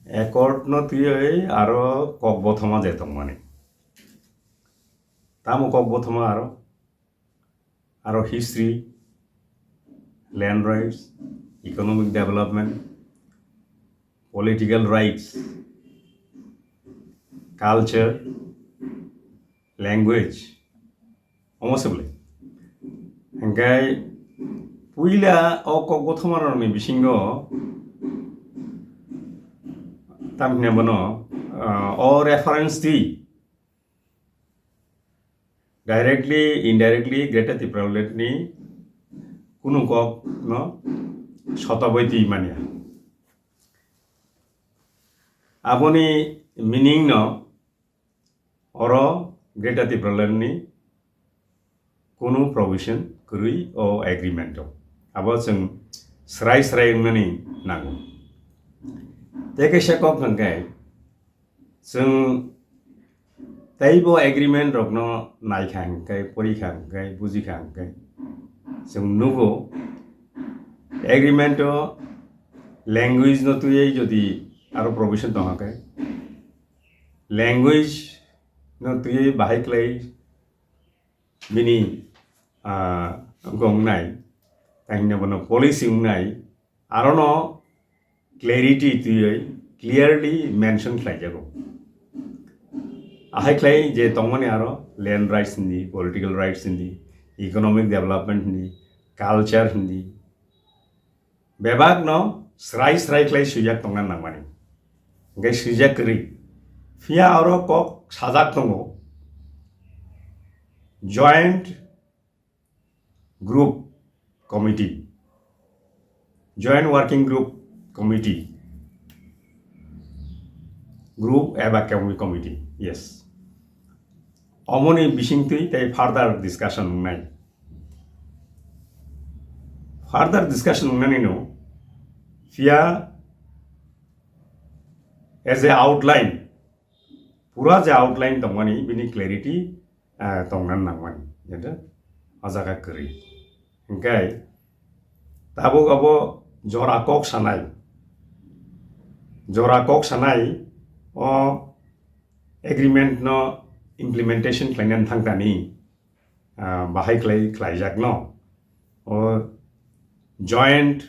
Accord no three aro kokbothoma jetongmani. Tamu kokbothoma aro history, land rights, economic development, political rights, culture, language, almost Engkai puila o kokbothoma ni bisingo tamne bono or reference di directly indirectly greater Tipra ni kunu kok no shotaboiti mania aboni meaning no oro greater Tipra ni kunu provision kuri o agreement abo sing srai ngani nango Teke shakop nangkai, sung taibo agreement rokno nai khangkai, pori khangkai, buji khangkai, sung nugo agreement o language no tuye jodi aro provision tohakai, language no tuye bahai klai, bini gong nai, tahina bono policy nai, aro no clarity to clearly mentioned like jago. Ahai clay je tongmani aro land rights in the political rights in the economic development in the culture in the bebag no srai clay sujak tongan nangmani. Gai sujak kri. Fia aro kok sajak tongo joint group committee, joint working group committee group eba committee yes omoni bisingtui tai further discussion nai nani no fia as a outline pura je outline tongmani bini clarity tongnan nangmani yata ajaga kri engkai tabo abo jora kok sanai o agreement no implementation klainan thangtani bahai klaijak no o joint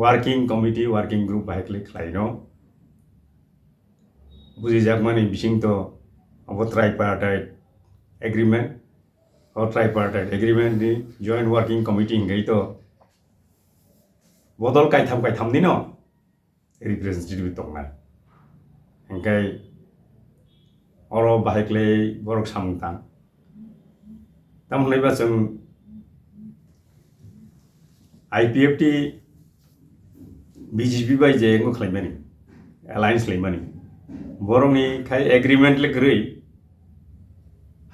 working committee working group bahai klai no buji jakmani bising to abo tripartite agreement ni joint working committee ngai to bodol kai tham ni no representative tongna engkai oro bahekle borok samtang tamhonai ba जों IPFT BJP bai je ngo khlaimani alliance laimani borongni khai agreement le grei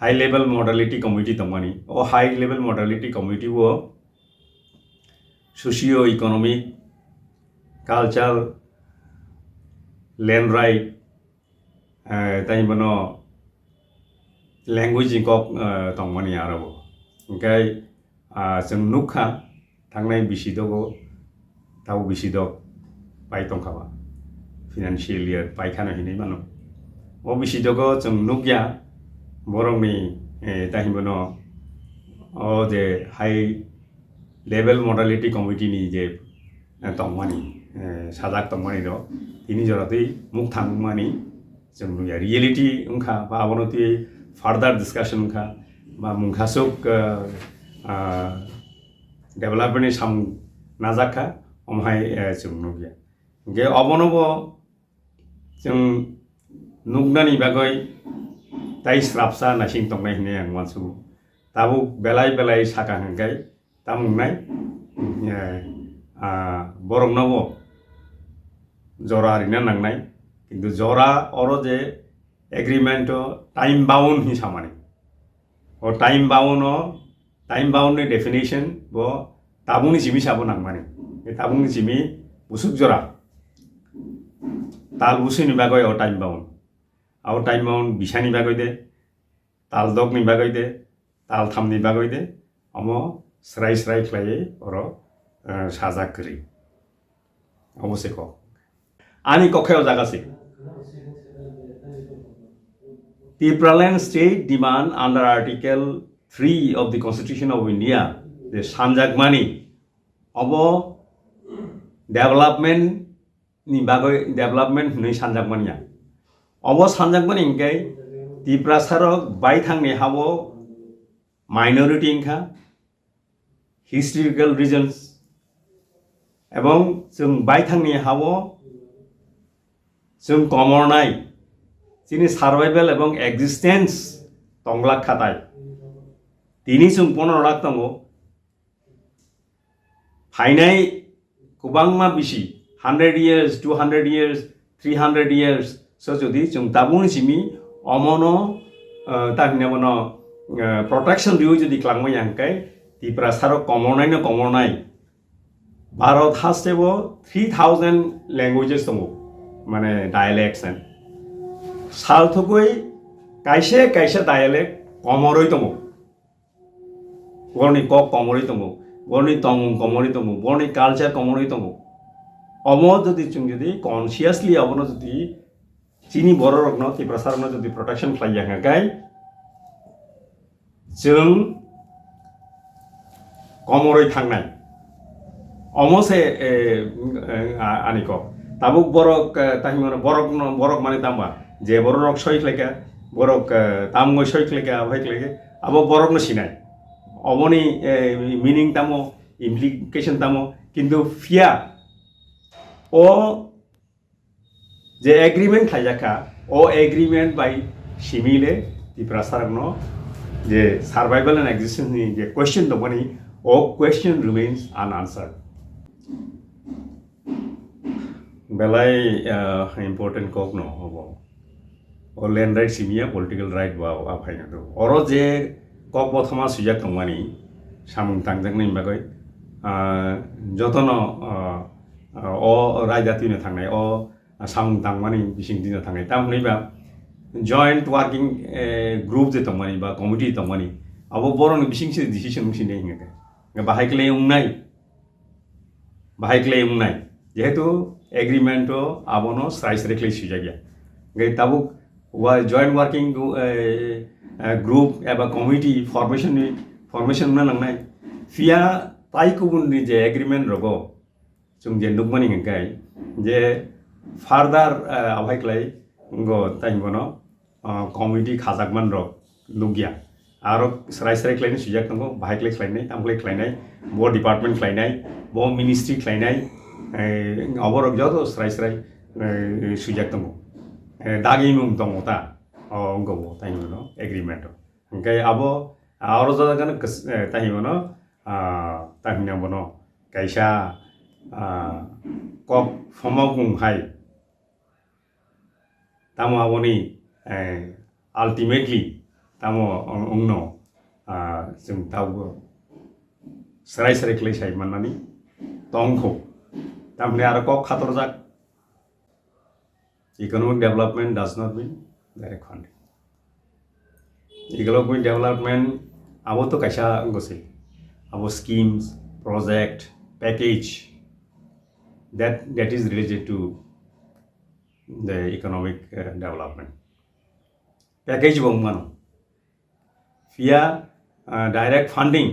high level modality committee tongmani o high level modality committee wo socio economic cultural land right tai bono language kok tongmani arabo engkai जों nukha thangnai bisidogo tau bisidok pai tongkhaba financial year pai khana hinai mano o bisidogo जों nukya borongni tai bono o je high level modality committee ni je tongmani sajak tongmani ro tini joratei muk thangmani जों ya reality ungkha ba abonoti further discussion ungkha ba mungkhasuk development sam najakha omhai जों nugya ge abonobo जों nugnani bagoi tai srapsa nasing tongnai hine ang mansu tabu belai saka hangkai tamungnai borong nabo jora rina nangnai কিন্তু জরা অরো যে agreement time bound হি সামানি ও time bound নি definition বো তাবুনি Jimmy সাবো নাংমানি এ তাবুনি Jimmy বুসুক জরা তাল বুসুনি বাগৈ ও টাইম বাউন্ড বিসানি বাগৈ দে তাল দগনি বাগৈ দে তাল থামনি বাগৈ দे अमो स्राय ख्लायै अरो साजा करि अवश्य ani kokhayo jagasi Tipraland state demand under Article 3 of the Constitution of India the Sanjagmani obo development ni bagoi development nei Sanjagmania obo Sanjagmani ingkai Tiprasarok bai thangni habo minority ingkha historical reasons এবং जों bye थांनि हावो जों कमरनाय जिनि सार्भाइवेल एबं existence तंग्ला खाताय तिनि जों 15 लाख दंगो फाइनाय गोबांमा बिसि 100 years 200 years 300 years सो जदि जों दाबुन सिमि अमनो ताहिनाबनो प्रोटेक्शन रिउ जदि क्लांमै यांकाय तिप्रा सारो कमरनाय भारत has about 3000 languages दंगो माने dialects and सालथुगै काइसे dialect कमरै दंगो बरनि कक कमरै दंगो बरनि तंग कमरै दंगो बरनि कालचार कमरै दंगो अमो जदि जों जदि कन्सियासलि अबनो जदि चिनि बर रकनो तिप्रासारनो जदि प्रोटेक्शन खालामयागाय जों कमरै थांनाय almost aniko tabuk borok tahimano borok mane tamba je borok soy kleka borok tamgo soy kleka bhai kleke abo borok no sinai oboni meaning tamo implication tamo kintu fia o je agreement khajaka o agreement by simile tiprasarno je survival and existence ni je question to bani o question remains unanswered belai important kok no hobo o land right simia political right ba aphai na do oro je kok bothama sujak tongmani samung tangjak nei bagoi jotono o rajati ne thangnai o samung tangmani bising dina thangnai tamni ba joint working group je tongmani ba committee tongmani abo boroni bising se decision musi nei hinga bahai klei ungnai যেহেতু এগ্রিমেন্টও আবনো size রেখলে সুজাগিয়া গে তাবুক ওয়া joint working group এবা committee formation না নাংনাই ফিয়া তাই কুবুননি যে agreement রগো जों जे नुकमानि गाय जे farther आभाइक्लाय गो ताइमनो committee खाजाकमान रग लुगिया आरो सराय क्लाइने सुजाक दंगो बाहायक्लाय क्लाइनाय तामक्लाय क्लाइनाय बो डिपार्टमेंट क्लाइनाय बो मिनिस्ट्री क्लाइनाय अबरक जतो सराय सुजाक दंगो दागि मुं दंगो ता अंगो ताइमनो एग्रीमेंट ओंखाय आबो आरो जागान ताइमनो ताइमनो कायसा kok famagung hai tamo aboni ultimately tamo ungno जों तावो सराय क्लाय साइ माननानै तंखौ तामने आरो कक खातरजाक economic development does not mean direct funding economic development abo to kaisa ngose abo schemes project package that is related to the economic development package bongmano via direct funding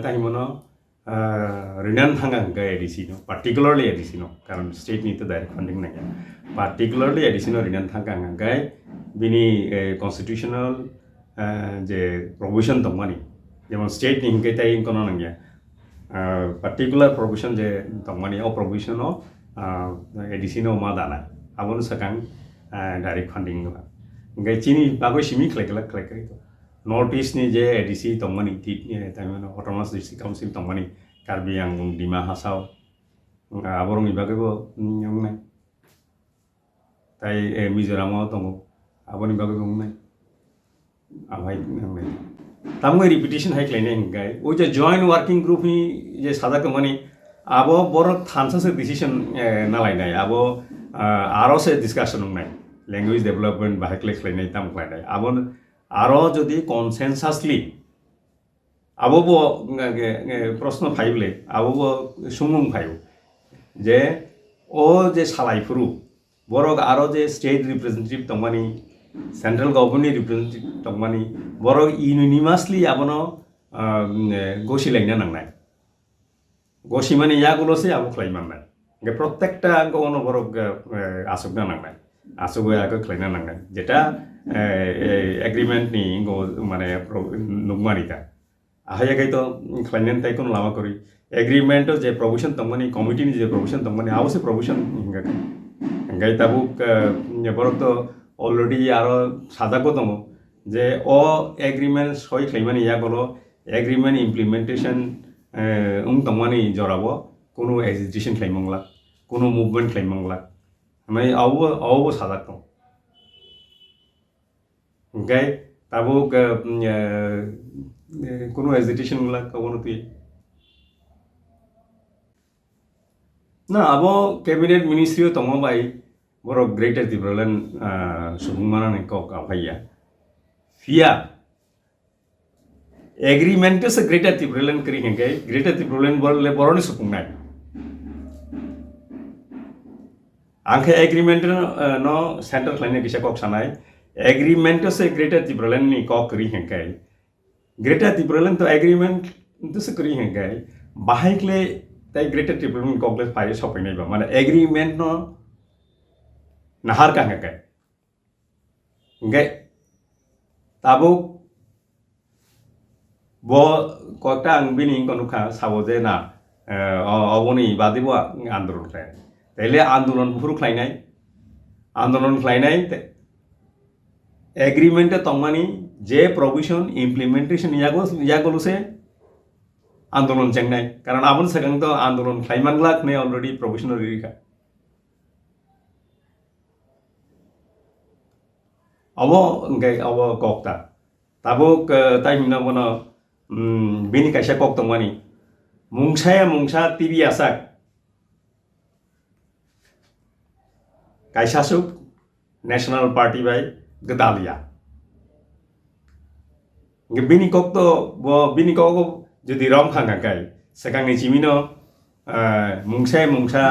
taimono rinan thanga ga edisino particularly edisino karon state ni to direct funding naga particularly edisino rinan thanga ga bini constitutional je provision tongmani jemon state ni hingke tai kono nangya particular provision je tongmani o provision o edisino ma dana abon sakang direct funding ba ngai chini bagoi simi klek north east ni je edisi tongmani tit ni taimano autonomous district council tongmani karbi angung dima hasau aborong ibage bo nyongnai tai mizoram o tongo aboni bagoi ngongnai abai ngongnai tamwe repetition hai klene ngai o je joint working group ni je sada company abo borok thansa se decision na lainai abo aro se discussion ngai language development bahakle klene tam klene abo aro jodi consensusly abo bo प्रश्न फाइबले abo bo sumung phaiu je ও যে সালাইফুরু বরক আরও যে state representative তংমানি central government representative তংমানি Borok unanimously আবনো গসিলাইনা নাंनाय গসি মানে ইয়াগুলোসে আবো খ্লাইমান নাই প্রত্যেকটা গনো বরক আসুকনা নাंनाय আসুগো আগে খ্লাইনা নাंनाय যেটা এগ্রিমেন্ট নি মানে নুগমানিকা আহায়াগাই তো খ্লাইনেন তাই কোন লামা করি এগ্রিমেন্ট যে প্রভিশন তংমানি কমিটি নি যে প্রভিশন তংমানি আবসে প্রভিশন হিঙ্গা গাই তাবুক বরক তো অলরেডি আরো সাজাগো দङ যে ও এগ্রিমেন্ট সই খ্লাইমানি ইয়াগলো এগ্রিমেন্ট ইমপ্লিমেন্টেশন তংমানি জরাবো কোনো এজিটেশন খ্লাইমংলা কোনো মুভমেন্ট খ্লাইমংলা মানে আবো সাজাগ দङ গাই তাবুক কোনো এজিটেশন গুলা কবনো তুই না আবো ক্যাবিনেট মিনিস্ট্রিও তংবাই বড় গ্রেটার ত্রিপুরাল্যান্ড সুবুংমানানি কক আভাইয়া ফিয়া एग्रीमेंट से ग्रेटर त्रिपुरालैंड करी हैं गए ग्रेटर त्रिपुरालैंड बोले बरोनी सुपुंगनाय आंखे एग्रीमेंट नो सेंटर क्लाइने किसा कक सानाय एग्रीमेंट से ग्रेटर त्रिपुरालैंड नि कक करी हैं गए ग्रेटर त्रिपुरालैंड तो एग्रीमेंट तो से करी हैं गए बाहायक्ले ताई ग्रेटर त्रिपुरालैंड ककले फाइ सफैनाय बा माने एग्रीमेंट नो नाहार का हैं गए Tabo bo kota ang bini kono kha sabo je na oboni badibo andolon khlai taile andolon bufuru khlainai agreement tongmani je provision implementation yagolo se andolon chengnai karon abon segang to andolon khlaimanglak ne already provisional rika abo ngai abo kokta tabuk taimna bono bini kaisa kok tongmani mungsa TV asak kaisa suk national party bai gedalia nge bini kok to bo bini kok jodi rom khanga kai sekang ni chimino mungsa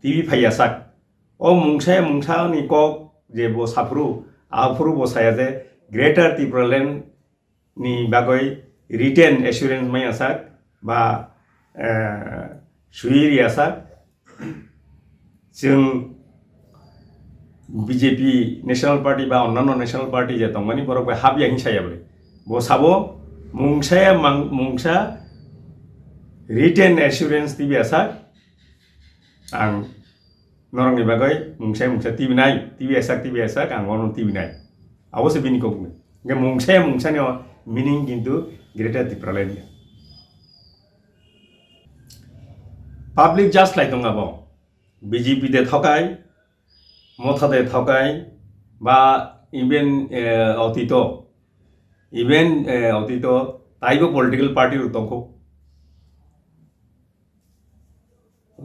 TV phai asak o mungsa ni kok je bo afuru bo saya je greater Tipraland ni bagoi written assurance mai asak ba suiri asak जों BJP national party ba onnanno national party je tongmani borok ba habya hinsaya bole bo sabo mungsa written assurance tibi asak ang norong ni bagoi mungsa tibi asak ang ono tibi nai awose bini kok ne nge mungsa ni meaning কিন্তু greater Tripuraland public just লাই দঙাবো BJP তে থকাই মথাতে থকাই বা even অতীত তাইবো political পার্টির উত্তংখ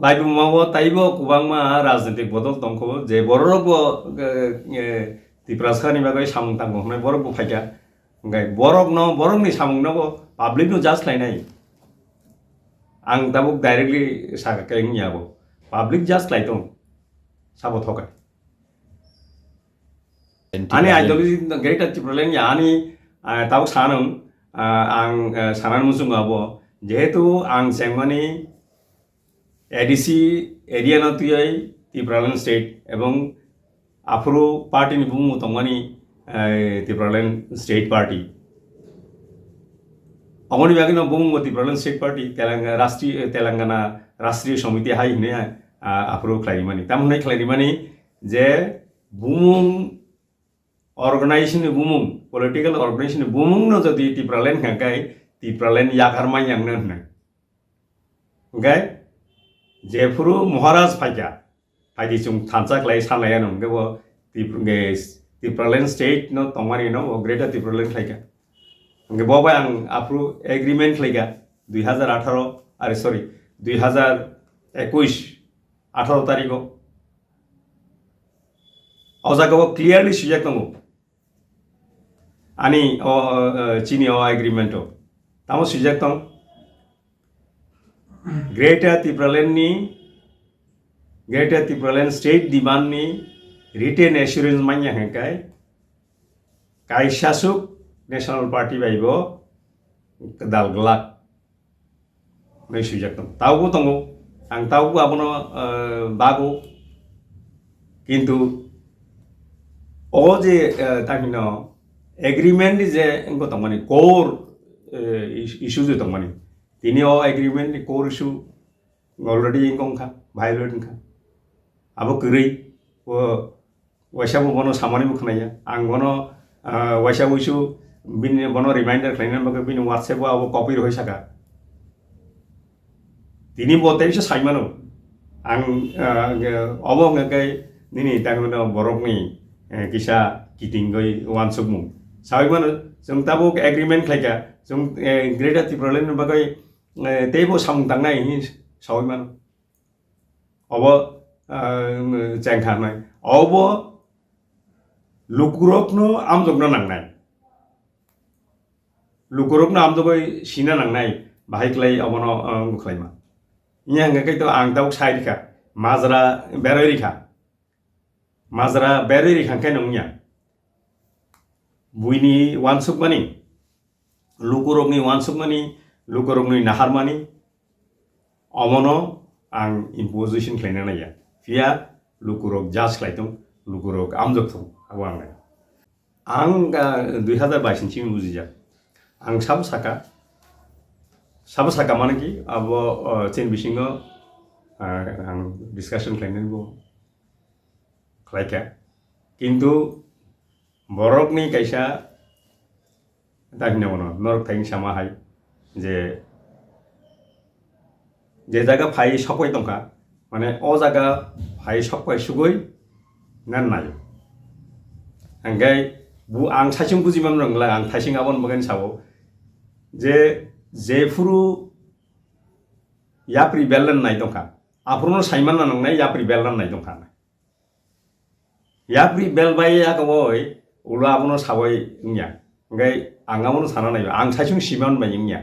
লাইবো মাবো তাইবো কুবাংমা রাজনৈতিক বদল দংখ যে বড়রগো ত্রিপুরাসানি বাগৈ সামুং তাंगो হনাय বড়রগো ফাইকা ओंखाय borokni samungno public no just lainai ang tabuk directly sakakai ngiabo public just laitong sabo thokai ani ideology greater Tipraland yani tabuk sanung ang sanan musung abo jehetu ang sengmani ADC area no tuyai Tipraland state ebong afro party ni bumu tongmani Tipraland State Party. Amoni bagino bumung Tipraland State Party Telangana Rashtriya Samiti hai ne apro Unglaimani. Tamunai Unglaimani je bumung organization bumung political organization bumung no jodi Tipraland ngakai Tipraland yakarma yang na. Okay? Je puru Maharaj Phaidi chung thansa klai sanlayan ngebo Tipraland state no tongmani no greater Tipraland laika nge boba ang apru agreement laika 2021 तारिखो अजागो clearly सुजाक दङ ani chini agreement tamo sujak tong greater Tipraland ni Greater Tipraland State demand ni written assurance manya hengkai kaisasuk National Party baibo kedal gelak mai sujaktam tahu tongo ang tahu abono bago কিন্তু ও যে তাকিনো agreement যে এঙ্গো তংমানি core issue যে তংমানি তিনি ও agreement core issue already ইংকংখা violate খা আবো গরৈ ও ওয়াইসাবো বনো সামানি মুখনায়া আং বনো ওয়াইসাবো ইস্যু বিন বনো রিমাইন্ডার খাইনান বাকে বিন হোয়াটসঅ্যাপো আবো কপি রই সাকা তিনি বতে ইসে সাইমানো আং অবো ngakai nini tangmano borokni kisa kitinggoi wansukmu saimano jong tabo agreement khlaika jong Greater Tipraland bagai tebo samtangnai hi saimano obo jangkhanai obo lukurokno amjogno nangnai lukurokno amjogoi sina nangnai bahaiklai obono mukhlaima nya ngakai to ang tau saidika মাজরা বেরোয় রেখা মাজরা বেরোয় রেখাংখাই নংয়া বুইনি ওয়ানসুক মানি লুকুরকনি ওয়ানসুক মানি লুকুরকনি নাহার মানি অমন আং imposition খাইনা নাইয়া ফিয়া লুকুরক জাজ খাইতং লুকুরক আমজকथं আবো आंनाय आं 2022 सिम बुजिया आं साब साका माने कि आबो चेन बिसिङो आं डिसकाशन खालामनांगौ खालायखा किन्तु बरकनि कायसा दाहिना मनो नरक थाइनि सामाहाय जे जायगा फाइ सकै दंखा माने अ जायगा फाइ सकै सुगै नान नाय आंगाय बु आं सासिं बुजिमान रोंला आं थाइसिं आबन बगेन सावो जे फुरु याप्रि बेलन नाय दंखा आफुरनो साइमान नांनाय याप्रि बेल नांनाय दंखा याप्रि बेल बाय यागवय उला आबनो सावय nya ngai आंगामनो साना नाय आं साइसिं सिमान बाय nya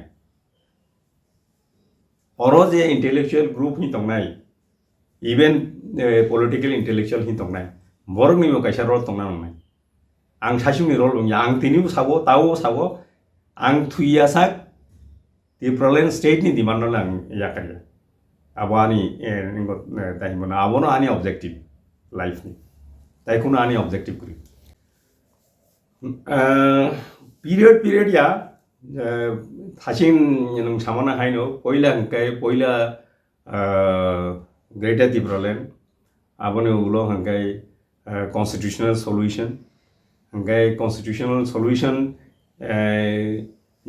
अरो जे इंटेलेक्चुअल ग्रुप नि दंनाय इवन पॉलिटिकल इंटेलेक्चुअल नि दंनाय बरकनि मो कायसा रोल दंना नांनाय आं साइसिंनि रोल nya आं तिनिबो सावो तावो सावो आं थुइयासा Tipraland state ni demand lang yakaya abo ani tai mono abono ani objective life ni tai kuno ani objective kuri period ya thasing nung samana haino poila hangkai poila Greater Tipraland abono ulo hangkai constitutional solution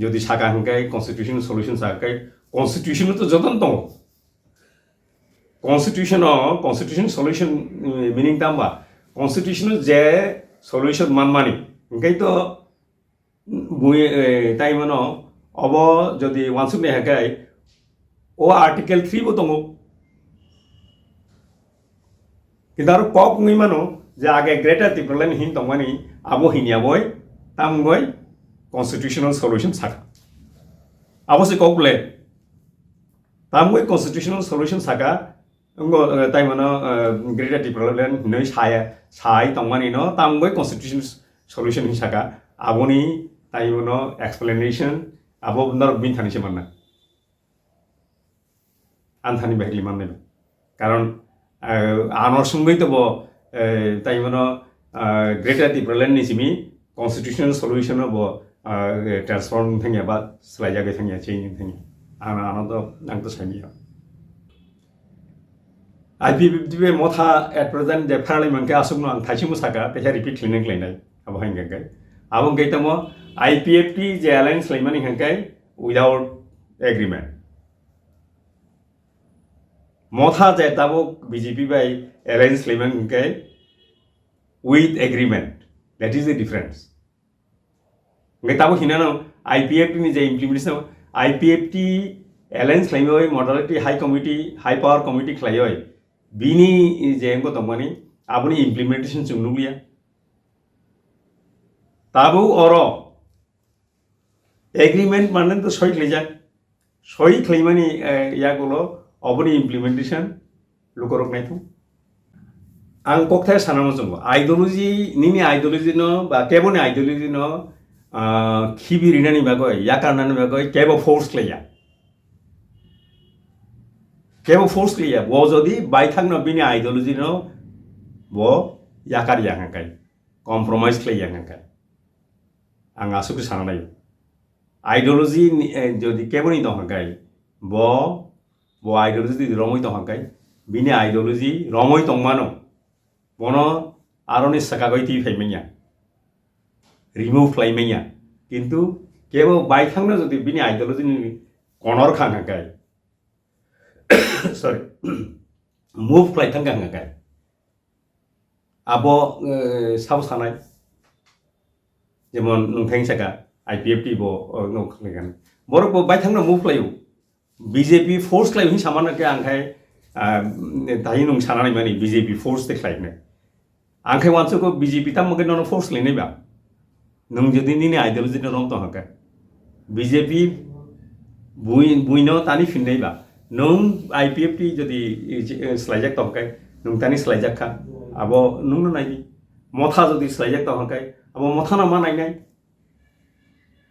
যদি সাকা হংকাই constitutional solution সাকাই constitution তো যতন দङ constitution solution meaning তাম্বা constitution যে solution মানমানি হংকাই তো বুই তাই মানো of যদি ওয়ানসুক নে হংকাই ও আর্টিকেল 3 বো দङ কিন্তু আর কক নি মানো যে আগে গ্রেটার টিপ্রাল্যান্ড হিন দङমানি আবো হিনিয়া বয় তামগয় constitutional solution saka abose kokle tamoi constitutional solution saka ngo tai mano Greater Tipraland nei sai tongmani no tamoi constitutional solution hi saka aboni tai mano explanation abo nar bin thani semanna anthani bahli manne karon anor sungoi to bo tai mano Greater Tipraland ni simi constitutional solution bo transform thangya ba slaya ga thangya change thangya ana to samiya IPPB Motha at present the parliament ka asumno ang thaichimu saka te repeat cleaning lainai abo hangga gai abong gaitamo IPFT je alliance laimani hangkai without agreement Motha je tabo BJP by alliance laimani hangkai with agreement that is the difference ngai tabo hinano IPFT ni je implementation IPFT alliance claimoi modality high power committee claimoi bini je engo tongmani aboni implementation chungnulia tabo oro agreement manen to soi klejak soi claimani yagulo aboni implementation lukorok nai thu आं कक्ताया सानामो जोंबो ideology निनि ideology no बा केबोनि ideology no खिबिरिनानि बागै याकारनानि बागै केबो force क्लेया वो जदि बायथांनो बिनि ideology no वो याकार यांगाय compromise clay यांगाय आं आसुखौ साना नायो आइडियोलॉजी जदि केबोनि दंगाय वो आइडियोलॉजी रमै दंगाय बिनि आइडियोलॉजी रमै दंमानो बनो आरनि सकागै ति फैमैया रिमूव खालामैया किन्तु केबो बायथांनो जदि बिनि आइडियोलॉजी कनर खांगाय सरी मुव खालायथां गांगाय आबो साव सानाय जेमन नोंथांनि साका आईपीएफटी बो नो खलेगन बरबो बायथांनो मुव खालायो बीजेपी फोर्स खालायो सामानके आंखाय दायो नों सानानै माने बीजेपी फोर्स देखायनो आंखाय वानसुको बीजेपी तामके नो फोर्स लेनै बा नों जदि निनि आइडियोलॉजी नो रंग दंगाय बीजेपी बुइनो तानि फिननै बा नों आईपीएफटी जदि स्लाइजाक दंगाय नों तानि स्लाइजाक खा आबो नोंनो नायनि मथा जदि स्लाइजाक दंगाय आबो मथा ना मा नायनाय